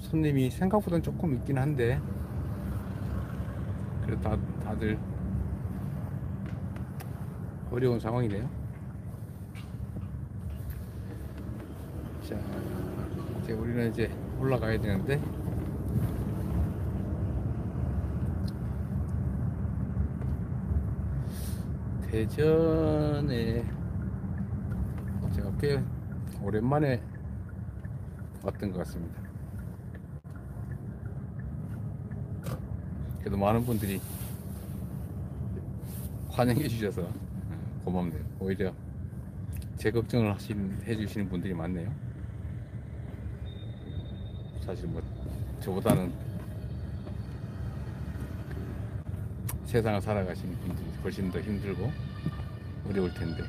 손님이 생각보다는 조금 있긴 한데 그래도 다들 어려운 상황이네요. 자, 이제 우리는 이제 올라가야 되는데 대전에 제가 꽤 오랜만에 왔던 것 같습니다. 그래도 많은 분들이 환영해 주셔서 고맙네요. 오히려 제 걱정을 해주시는 분들이 많네요. 사실 뭐 저보다는 세상을 살아가시는 분들이 훨씬 더 힘들고 어려울 텐데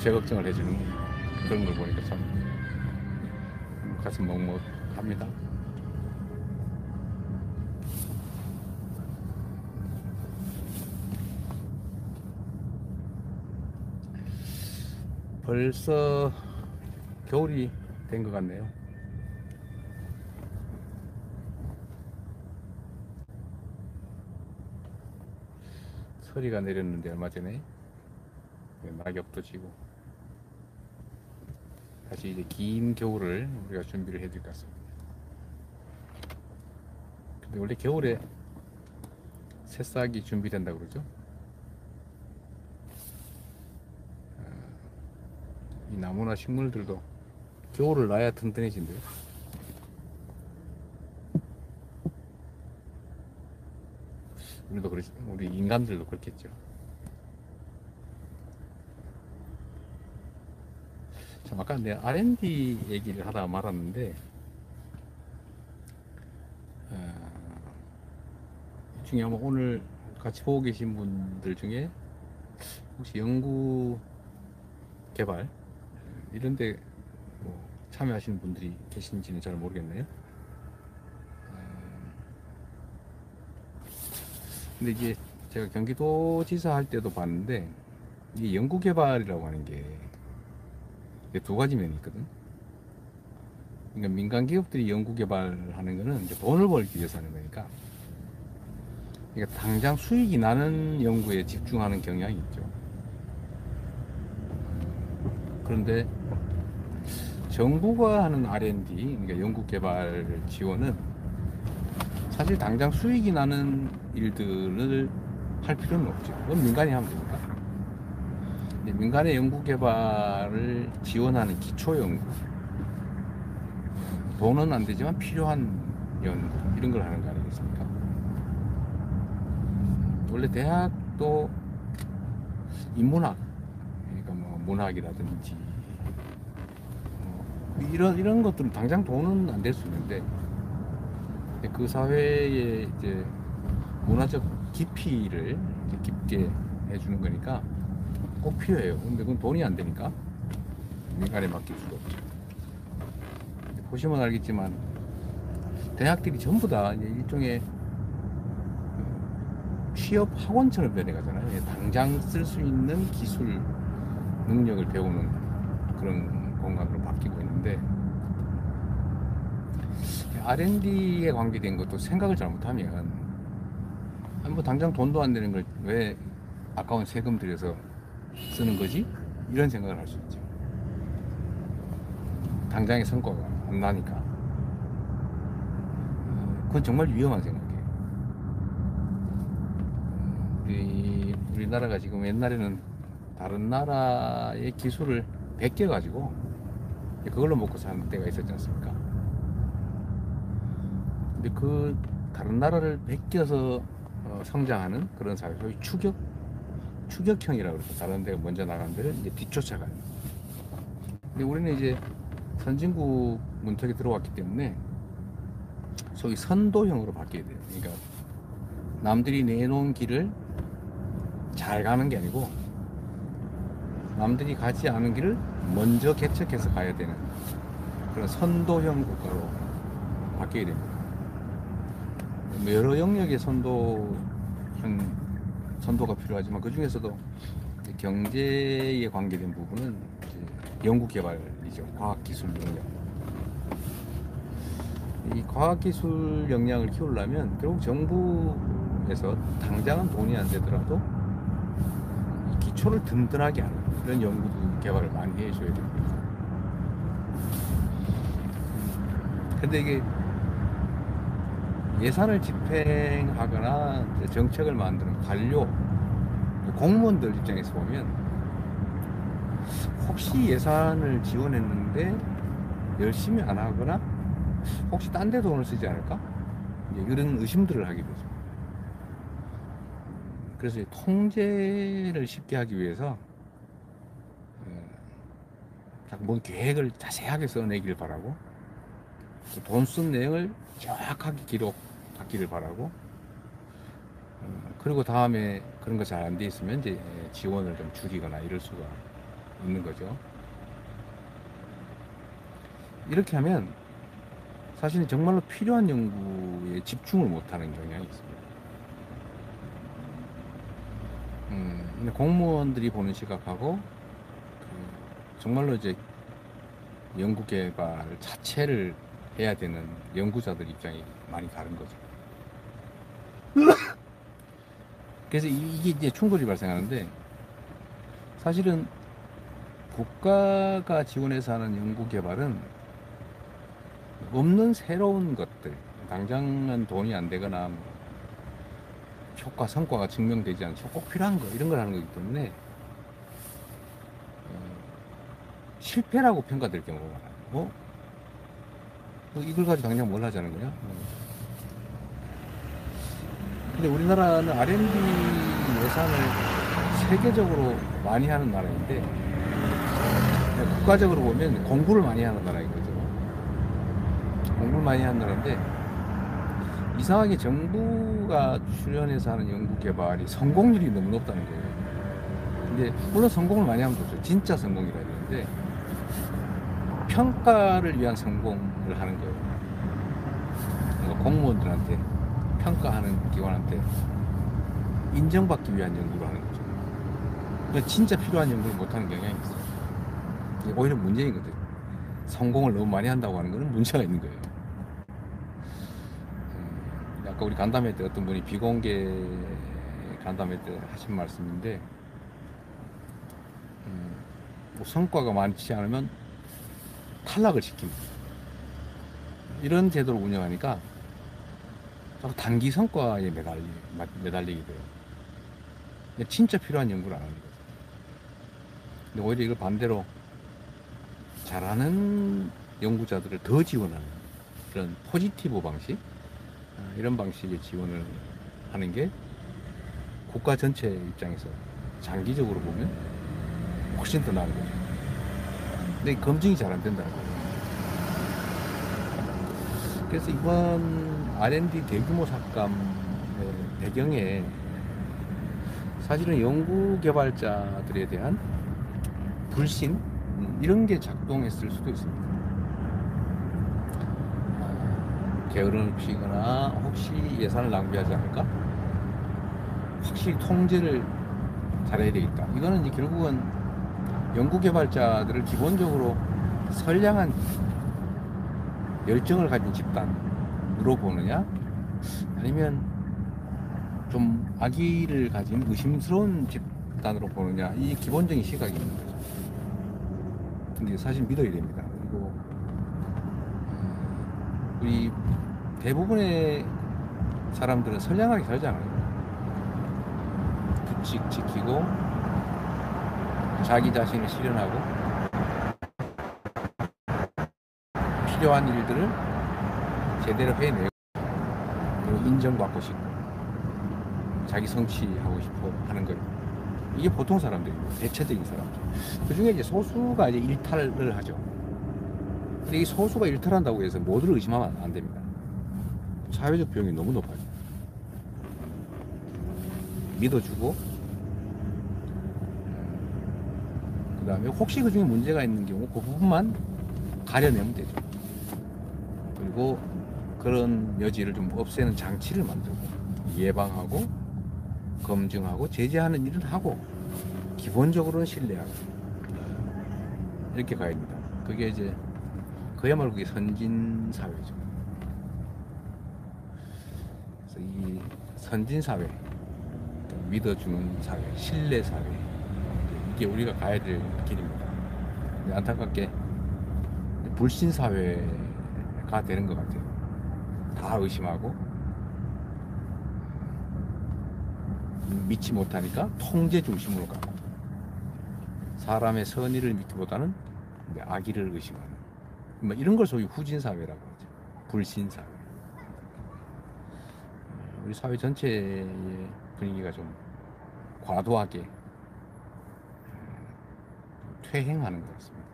제 걱정을 해주는 그런 걸 보니까 참 가슴 먹먹합니다. 벌써 겨울이 된 것 같네요. 서리가 내렸는데 얼마 전에 낙엽도 지고 다시 이제 긴 겨울을 우리가 준비를 해야 될 것 같습니다. 근데 원래 겨울에 새싹이 준비된다고 그러죠. 이 나무나 식물들도 겨울을 나야 튼튼해진대요. 우리 인간들도 그렇겠죠. 참 아까 내 R&D 얘기를 하다 말았는데 이 중에 아마 오늘 같이 보고 계신 분들 중에 혹시 연구 개발 이런데 뭐 참여하시는 분들이 계신지는 잘 모르겠네요. 근데 이게 제가 경기도지사 할 때도 봤는데 이 연구 개발이라고 하는 게 두 가지 면이 있거든. 그러니까 민간 기업들이 연구 개발하는 거는 이제 돈을 벌기 위해서 하는 거니까. 그러니까 당장 수익이 나는 연구에 집중하는 경향이 있죠. 그런데 정부가 하는 R&D, 그러니까 연구 개발 지원은 사실 당장 수익이 나는 일들을 할 필요는 없죠. 그건 민간이 하면 됩니다. 민간의 연구 개발을 지원하는 기초 연구, 돈은 안 되지만 필요한 연구 이런 걸 하는 거 아니겠습니까? 원래 대학도 인문학, 그러니까 뭐 문학이라든지 이런 것들은 당장 돈은 안 될 수 있는데 그 사회에 이제 문화적 깊이를 깊게 해주는 거니까 꼭 필요해요. 근데 그건 돈이 안 되니까 민간에 맡길 수가 없죠. 보시면 알겠지만 대학들이 전부 다 이제 일종의 취업 학원처럼 변해가잖아요. 당장 쓸 수 있는 기술 능력을 배우는 그런 공간으로 바뀌고 있는데 R&D에 관계된 것도 생각을 잘못하면 뭐 당장 돈도 안 되는 걸 왜 아까운 세금 들여서 쓰는 거지? 이런 생각을 할 수 있죠. 당장의 성과가 안 나니까. 그건 정말 위험한 생각이에요. 우리나라가 지금 옛날에는 다른 나라의 기술을 베껴가지고 그걸로 먹고 사는 때가 있었지 않습니까? 근데 그 다른 나라를 베껴서 성장하는 그런 사회, 소위 추격형이라고 그러죠. 다른 데가 먼저 나간 데를 이제 뒤쫓아가는. 근데 우리는 이제 선진국 문턱에 들어왔기 때문에 소위 선도형으로 바뀌어야 돼요. 그러니까 남들이 내놓은 길을 잘 가는 게 아니고 남들이 가지 않은 길을 먼저 개척해서 가야 되는 그런 선도형 국가로 바뀌어야 됩니다. 여러 영역의 선도가 필요하지만 그 중에서도 경제에 관계된 부분은 연구개발이죠. 과학기술 능력. 이 과학기술 역량을 키우려면 결국 정부에서 당장은 돈이 안 되더라도 이 기초를 든든하게 하는 그런 연구 개발을 많이 해줘야 됩니다. 근데 이게 예산을 집행하거나 정책을 만드는 관료, 공무원들 입장에서 보면 혹시 예산을 지원했는데 열심히 안 하거나 혹시 딴 데 돈을 쓰지 않을까? 이런 의심들을 하게 되죠. 그래서 통제를 쉽게 하기 위해서 뭔 계획을 자세하게 써내길 바라고, 돈 쓴 내용을 정확하게 기록하기를 바라고, 그리고 다음에 그런 거 잘 안 돼 있으면 이제 지원을 좀 줄이거나 이럴 수가 있는 거죠. 이렇게 하면 사실은 정말로 필요한 연구에 집중을 못하는 경향이 있습니다. 근데 공무원들이 보는 시각하고 정말로 이제 연구 개발 자체를 해야 되는 연구자들 입장이 많이 다른 거죠. 그래서 이게 이제 충돌이 발생하는데, 사실은 국가가 지원해서 하는 연구 개발은 없는 새로운 것들, 당장은 돈이 안 되거나 효과, 성과가 증명되지 않죠. 꼭 필요한 거, 이런 걸 하는 거기 때문에 실패라고 평가될 경우가 많아요. 이걸 가지고 당장 뭘 하자는 거냐? 근데 우리나라는 R&D 예산을 세계적으로 많이 하는 나라인데, 국가적으로 보면 공부를 많이 하는 나라인 거죠. 공부를 많이 하는 나라인데, 이상하게 정부가 출연해서 하는 연구 개발이 성공률이 너무 높다는 거예요. 근데 물론 성공을 많이 하면 좋죠. 진짜 성공이라 되는데 평가를 위한 성공을 하는 거예요. 그러니까 공무원들한테, 평가하는 기관한테 인정받기 위한 연구를 하는 거죠. 그러니까 진짜 필요한 연구를 못하는 경향이 있어요. 이게 오히려 문제인 거죠. 성공을 너무 많이 한다고 하는 것은 문제가 있는 거예요. 아까 우리 간담회 때 어떤 분이 비공개 간담회 때 하신 말씀인데, 뭐 성과가 많지 않으면 탈락을 시킵니다. 이런 제도를 운영하니까 단기 성과에 매달리게 돼요. 진짜 필요한 연구를 안 하는 거죠. 근데 오히려 이걸 반대로 잘하는 연구자들을 더 지원하는 그런 포지티브 방식, 이런 방식의 지원을 하는 게 국가 전체 입장에서 장기적으로 보면 훨씬 더 나은 거죠. 근데 검증이 잘 안 된다는 거예요. 그래서 이번 R&D 대규모 삭감의 배경에 사실은 연구 개발자들에 대한 불신, 이런 게 작동했을 수도 있습니다. 게으름을 피거나 혹시 예산을 낭비하지 않을까? 확실히 통제를 잘해야 되겠다. 이거는 이제 결국은 연구 개발자들을 기본적으로 선량한 열정을 가진 집단으로 보느냐, 아니면 좀 악의를 가진 의심스러운 집단으로 보느냐, 이 기본적인 시각이 있는 거죠. 근데 사실 믿어야 됩니다. 그리고 우리 대부분의 사람들은 선량하게 살잖아요. 규칙 지키고 자기 자신을 실현하고 필요한 일들을 제대로 해내고, 그리고 인정받고 싶고 자기 성취하고 싶어 하는 거예요. 이게 보통 사람들이고, 대체적인 사람들. 그 중에 이제 소수가 이제 일탈을 하죠. 근데 이 소수가 일탈한다고 해서 모두를 의심하면 안 됩니다. 사회적 비용이 너무 높아요. 믿어주고, 그 다음에 혹시 그 중에 문제가 있는 경우 그 부분만 가려내면 되죠. 그리고 그런 여지를 좀 없애는 장치를 만들고, 예방하고 검증하고 제재하는 일을 하고, 기본적으로는 신뢰하고, 이렇게 가야 됩니다. 그게 이제 그야말로 그게 선진 사회죠. 그래서 이 선진 사회, 믿어주는 사회, 신뢰 사회, 이게 우리가 가야 될 길입니다. 근데 안타깝게 불신 사회가 되는 것 같아요. 다 의심하고 믿지 못하니까 통제 중심으로 가고, 사람의 선의를 믿기보다는 악의를 의심하는, 뭐 이런 걸 소위 후진 사회라고 하죠. 불신 사회. 우리 사회 전체의 분위기가 좀 과도하게 퇴행하는 것 같습니다.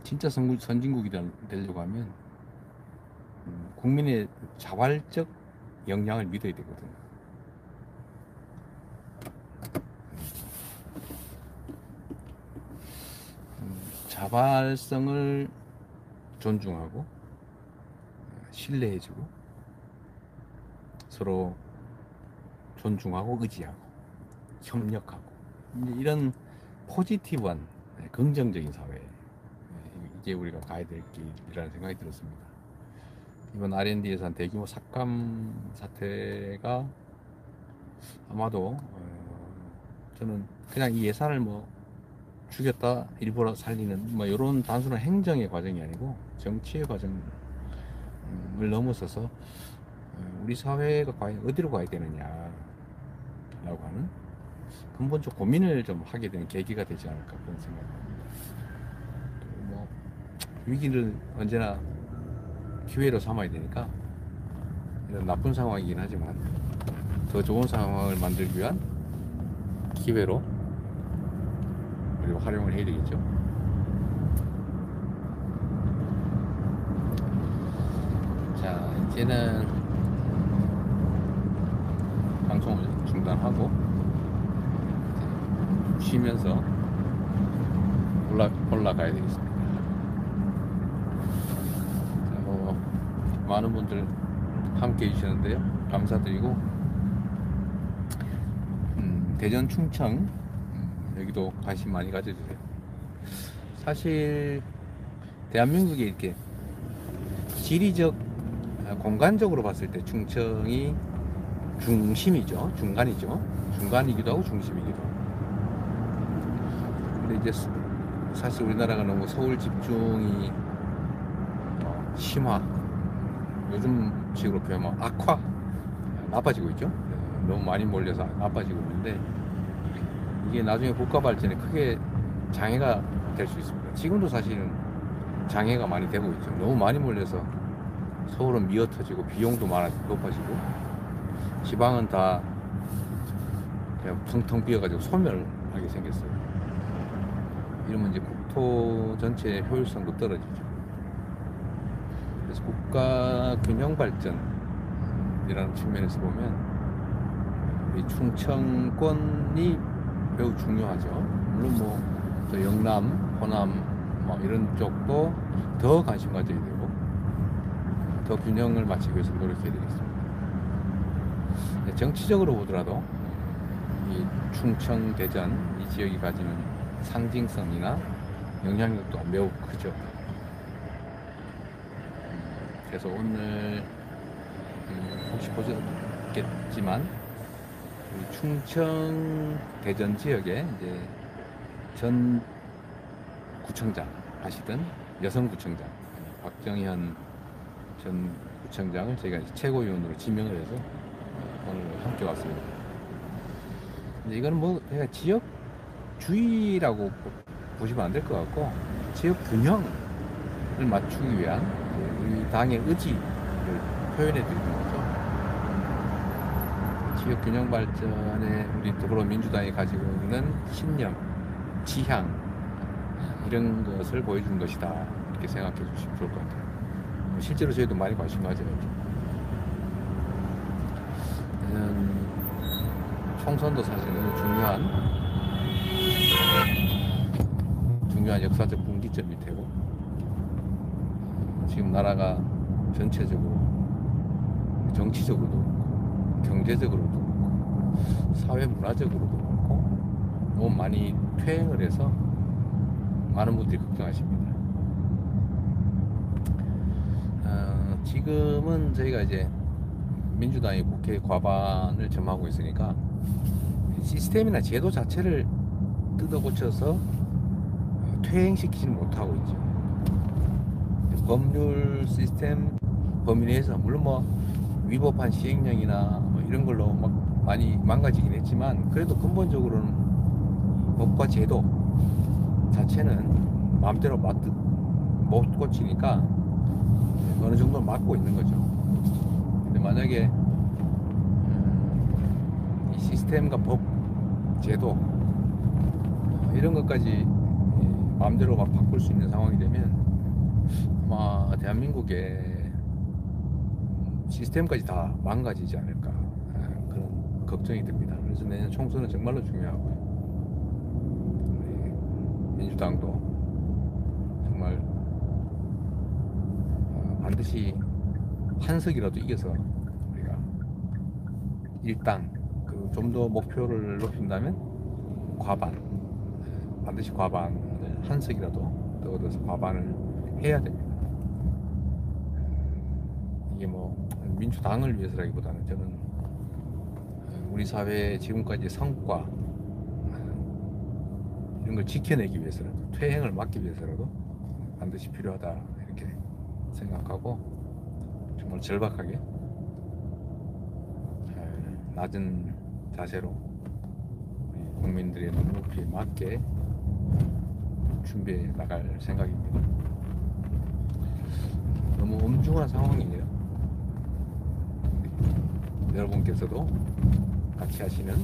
진짜 선진국이 되려고 하면 국민의 자발적 역량을 믿어야 되거든요. 자발성을 존중하고 신뢰해주고 서로 존중하고 의지하고 협력하고, 이런 포지티브한 긍정적인 사회, 이게 우리가 가야 될 길이라는 생각이 들었습니다. 이번 R&D에서 한 대규모 삭감 사태가 아마도 저는 그냥 이 예산을 뭐 죽였다 일부러 살리는 뭐 이런 단순한 행정의 과정이 아니고 정치의 과정을 넘어서서 우리 사회가 과연 어디로 가야 되느냐라고 하는 근본적 고민을 좀 하게 되는 계기가 되지 않을까 그런 생각합니다. 뭐 위기를 언제나 기회로 삼아야 되니까 이런 나쁜 상황이긴 하지만 더 좋은 상황을 만들기 위한 기회로 우리가 활용을 해야 되겠죠. 자, 이제는 방송을 중단하고 쉬면서 올라가야 되겠습니다. 자, 많은 분들 함께 해주시는데요, 감사드리고, 대전 충청 여기도 관심 많이 가져주세요. 사실 대한민국에 이렇게 지리적 공간적으로 봤을 때 충청이 중심이죠. 중간이기도 하고 중심이기도 하고. 근데 이제 사실 우리나라가 너무 서울 집중이 심화, 요즘 식으로 표현하면 악화, 나빠지고 있죠. 너무 많이 몰려서 나빠지고 있는데, 이게 나중에 국가 발전에 크게 장애가 될 수 있습니다. 지금도 사실은 장애가 많이 되고 있죠. 너무 많이 몰려서 서울은 미어터지고 비용도 높아지고, 지방은 다 그냥 텅텅 비어가지고 소멸하게 생겼어요. 이러면 이제 국토 전체의 효율성도 떨어지죠. 그래서 국가 균형 발전이라는 측면에서 보면 이 충청권이 매우 중요하죠. 물론 뭐 저 영남, 호남 뭐 이런 쪽도 더 관심 가져야 되고 더 균형을 맞추기 위해서 노력해야 되겠습니다. 정치적으로 보더라도 이 충청, 대전 이 지역이 가지는 상징성이나 영향력도 매우 크죠. 그래서 오늘 혹시 보셨겠지만 충청 대전 지역에 이제 전 구청장 하시던 여성구청장 박정현 전 구청장을 저희가 최고위원으로 지명을 해서 오늘 함께 왔습니다. 근데 이거는 뭐 제가 지역주의라고 보시면 안 될 것 같고, 지역 균형을 맞추기 위한 우리 당의 의지를 표현해 드리는 거죠. 지역 균형 발전에 우리 더불어민주당이 가지고 있는 신념, 지향, 이런 것을 보여주는 것이다, 이렇게 생각해 주시면 좋을 것 같아요. 실제로 저희도 많이 관심 가져야죠. 총선도 사실 너무 중요한 역사적 분기점이 되고, 지금 나라가 전체적으로 정치적으로도 그렇고 경제적으로도 그렇고 사회 문화적으로도 그렇고 너무 많이 퇴행을 해서 많은 분들이 걱정하십니다. 지금은 저희가 이제 민주당이 국회 과반을 점하고 있으니까 시스템이나 제도 자체를 뜯어 고쳐서 퇴행시키지는 못하고 있죠. 법률 시스템 범위 내에서 물론 뭐 위법한 시행령이나 뭐 이런 걸로 막 많이 망가지긴 했지만 그래도 근본적으로는 법과 제도 자체는 마음대로 못 고치니까 어느 정도 막고 있는 거죠. 근데 만약에 이 시스템과 법, 제도 이런 것까지 마음대로 막 바꿀 수 있는 상황이 되면 아마 대한민국의 시스템까지 다 망가지지 않을까 그런 걱정이 듭니다. 그래서 내년 총선은 정말로 중요하고요. 민주당도 정말 반드시 한 석이라도 이겨서 우리가 일당 좀 더 목표를 높인다면 과반, 반드시 과반을 한 석이라도 더 얻어서 과반을 해야 됩니다. 이게 뭐 민주당을 위해서라기보다는 저는 우리 사회의 지금까지 성과 이런 걸 지켜내기 위해서라도 퇴행을 막기 위해서라도 반드시 필요하다 이렇게 생각하고 정말 절박하게 낮은 자세로 우리 국민들의 눈높이에 맞게 준비해 나갈 생각입니다. 너무 엄중한 상황이에요. 여러분께서도 같이 하시는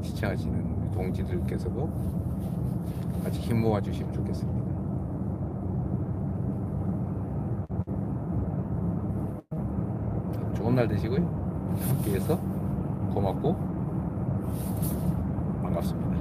시청하시는 동지들께서도 같이 힘 모아 주시면 좋겠습니다. 좋은 날 되시고요. 함께해서 고맙고 반갑습니다.